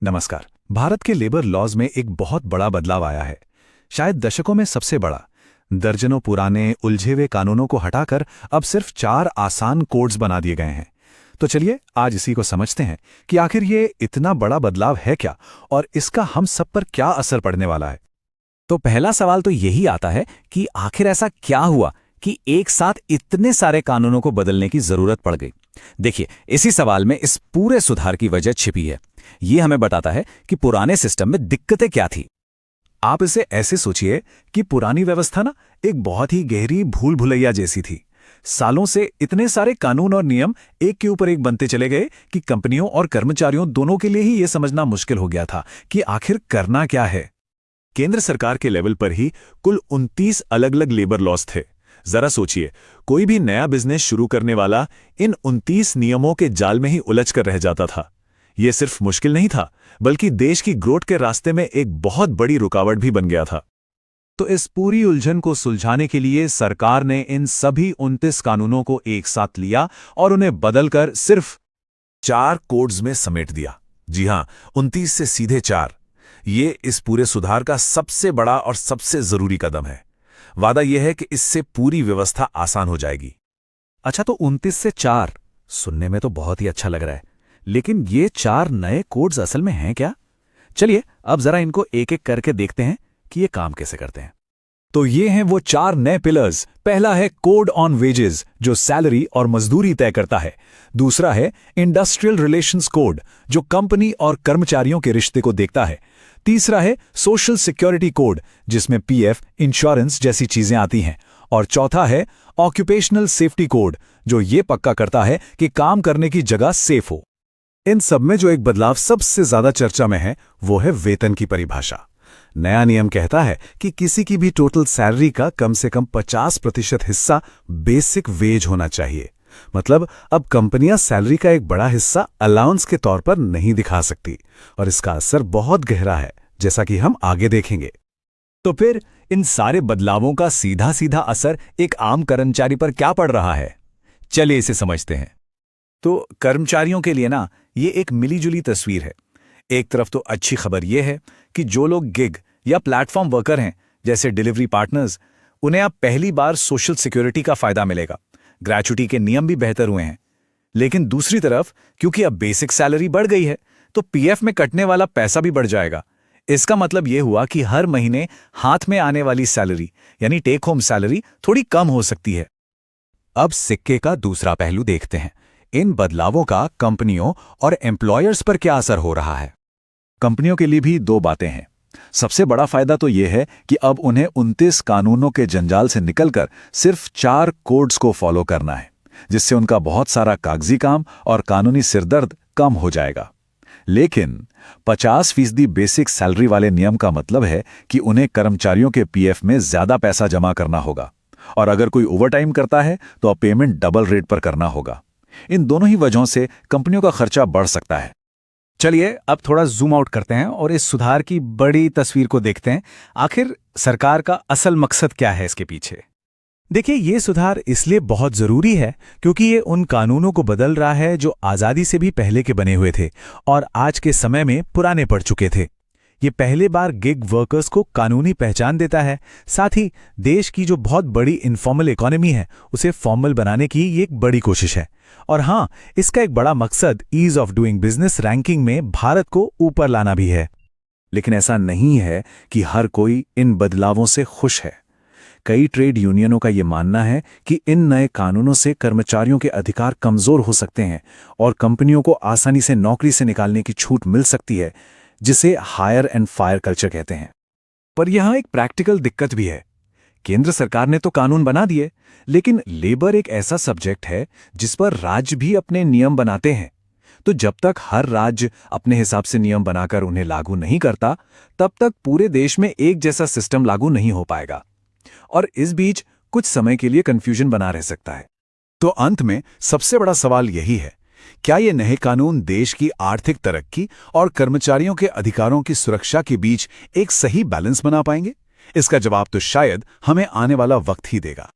नमस्कार। भारत के labour laws में एक बहुत बड़ा बदलाव आया है, शायद दशकों में सबसे बड़ा। दर्जनों पुराने उलझे हुए कानूनों को हटाकर अब सिर्फ 4 आसान कोड्स बना दिए गए हैं। तो चलिए आज इसी को समझते हैं कि आखिर ये इतना बड़ा बदलाव है क्या और इसका हम सब पर क्या असर पड़ने वाला है। तो पहला सवाल तो यही आता है कि आखिर ऐसा क्या हुआ कि एक साथ इतने सारे कानूनों को बदलने की जरूरत पड़ गई। देखिए, इसी सवाल में इस पूरे सुधार की वजह छिपी है। ये हमें बताता है कि पुराने सिस्टम में दिक्कतें क्या थी। आप इसे ऐसे सोचिए कि पुरानी व्यवस्था ना एक बहुत ही गहरी भूल भुलैया जैसी थी। सालों से इतने सारे कानून और नियम एक के ऊपर एक बनते चले गए कि कंपनियों और कर्मचारियों दोनों के लिए ही यह समझना मुश्किल हो गया था कि आखिर करना क्या है। केंद्र सरकार के लेवल पर ही कुल 29 अलग अलग लेबर लॉज थे। जरा सोचिए, कोई भी नया बिजनेस शुरू करने वाला इन 29 नियमों के जाल में ही उलझ कर रह जाता था। यह सिर्फ मुश्किल नहीं था, बल्कि देश की ग्रोथ के रास्ते में एक बहुत बड़ी रुकावट भी बन गया था। तो इस पूरी उलझन को सुलझाने के लिए सरकार ने इन सभी 29 कानूनों को एक साथ लिया और उन्हें बदलकर सिर्फ 4 कोड्स में समेट दिया। जी हां, 29 से सीधे 4। ये इस पूरे सुधार का सबसे बड़ा और सबसे जरूरी कदम है। वादा यह है कि इससे पूरी व्यवस्था आसान हो जाएगी। अच्छा, तो 29 से 4 सुनने में तो बहुत ही अच्छा लग रहा है, लेकिन ये 4 नए कोड्स असल में हैं क्या? चलिए अब जरा इनको एक एक करके देखते हैं कि ये काम कैसे करते हैं। तो ये हैं वो 4 नए पिलर्स। पहला है कोड ऑन वेजेस, जो सैलरी और मजदूरी तय करता है। दूसरा है इंडस्ट्रियल रिलेशंस कोड, जो कंपनी और कर्मचारियों के रिश्ते को देखता है। तीसरा है सोशल सिक्योरिटी कोड, जिसमें पीएफ, इंश्योरेंस जैसी चीजें आती हैं। और चौथा है ऑक्यूपेशनल सेफ्टी कोड, जो ये पक्का करता है कि काम करने की जगह सेफ हो। इन सब में जो एक बदलाव सबसे ज्यादा चर्चा में है, वो है वेतन की परिभाषा। नया नियम कहता है कि किसी की भी टोटल सैलरी का कम से कम 50% हिस्सा बेसिक वेज होना चाहिए। मतलब अब कंपनियां सैलरी का एक बड़ा हिस्सा अलाउंस के तौर पर नहीं दिखा सकती, और इसका असर बहुत गहरा है, जैसा कि हम आगे देखेंगे। तो फिर इन सारे बदलावों का सीधा सीधा असर एक आम कर्मचारी पर क्या पड़ रहा है? चलिए इसे समझते हैं। तो कर्मचारियों के लिए ना ये एक मिलीजुली तस्वीर है। एक तरफ तो अच्छी खबर यह है कि जो लोग गिग या प्लेटफॉर्म वर्कर हैं, जैसे डिलीवरी पार्टनर्स, उन्हें अब पहली बार सोशल सिक्योरिटी का फायदा मिलेगा। ग्रेच्युटी के नियम भी बेहतर हुए हैं। लेकिन दूसरी तरफ, क्योंकि अब बेसिक सैलरी बढ़ गई है, तो पीएफ में कटने वाला पैसा भी बढ़ जाएगा। इसका मतलब यह हुआ कि हर महीने हाथ में आने वाली सैलरी, यानी टेक होम सैलरी, थोड़ी कम हो सकती है। अब सिक्के का दूसरा पहलू देखते हैं। इन बदलावों का कंपनियों और एम्प्लॉयर्स पर क्या असर हो रहा है? कंपनियों के लिए भी 2 बातें हैं। सबसे बड़ा फायदा तो यह है कि अब उन्हें 29 कानूनों के जंजाल से निकलकर सिर्फ 4 कोड्स को फॉलो करना है, जिससे उनका बहुत सारा कागजी काम और कानूनी सिरदर्द कम हो जाएगा। लेकिन 50% बेसिक सैलरी वाले नियम का मतलब है कि उन्हें कर्मचारियों के पीएफ में ज्यादा पैसा जमा करना होगा, और अगर कोई ओवरटाइम करता है तो अब पेमेंट डबल रेट पर करना होगा। इन दोनों ही वजहों से कंपनियों का खर्चा बढ़ सकता है। चलिए अब थोड़ा जूम आउट करते हैं और इस सुधार की बड़ी तस्वीर को देखते हैं। आखिर सरकार का असल मकसद क्या है इसके पीछे? देखिए, ये सुधार इसलिए बहुत जरूरी है क्योंकि ये उन कानूनों को बदल रहा है जो आजादी से भी पहले के बने हुए थे और आज के समय में पुराने पड़ चुके थे। ये पहले बार गिग वर्कर्स को कानूनी पहचान देता है। साथ ही देश की जो बहुत बड़ी इनफॉर्मल इकोनॉमी है, उसे फॉर्मल बनाने की ये एक बड़ी कोशिश है। और हाँ, इसका एक बड़ा मकसद ease of doing business ranking में भारत को ऊपर लाना भी है। लेकिन ऐसा नहीं है कि हर कोई इन बदलावों से खुश है। कई ट्रेड यूनियनों का यह मानना है कि इन नए कानूनों से कर्मचारियों के अधिकार कमजोर हो सकते हैं और कंपनियों को आसानी से नौकरी से निकालने की छूट मिल सकती है, जिसे हायर एंड फायर कल्चर कहते हैं। पर यहां एक प्रैक्टिकल दिक्कत भी है। केंद्र सरकार ने तो कानून बना दिए, लेकिन लेबर एक ऐसा सब्जेक्ट है जिस पर राज्य भी अपने नियम बनाते हैं। तो जब तक हर राज्य अपने हिसाब से नियम बनाकर उन्हें लागू नहीं करता, तब तक पूरे देश में एक जैसा सिस्टम लागू नहीं हो पाएगा, और इस बीच कुछ समय के लिए कंफ्यूजन बना रह सकता है। तो अंत में सबसे बड़ा सवाल यही है, क्या ये नए कानून देश की आर्थिक तरक्की और कर्मचारियों के अधिकारों की सुरक्षा के बीच एक सही बैलेंस बना पाएंगे? इसका जवाब तो शायद हमें आने वाला वक्त ही देगा।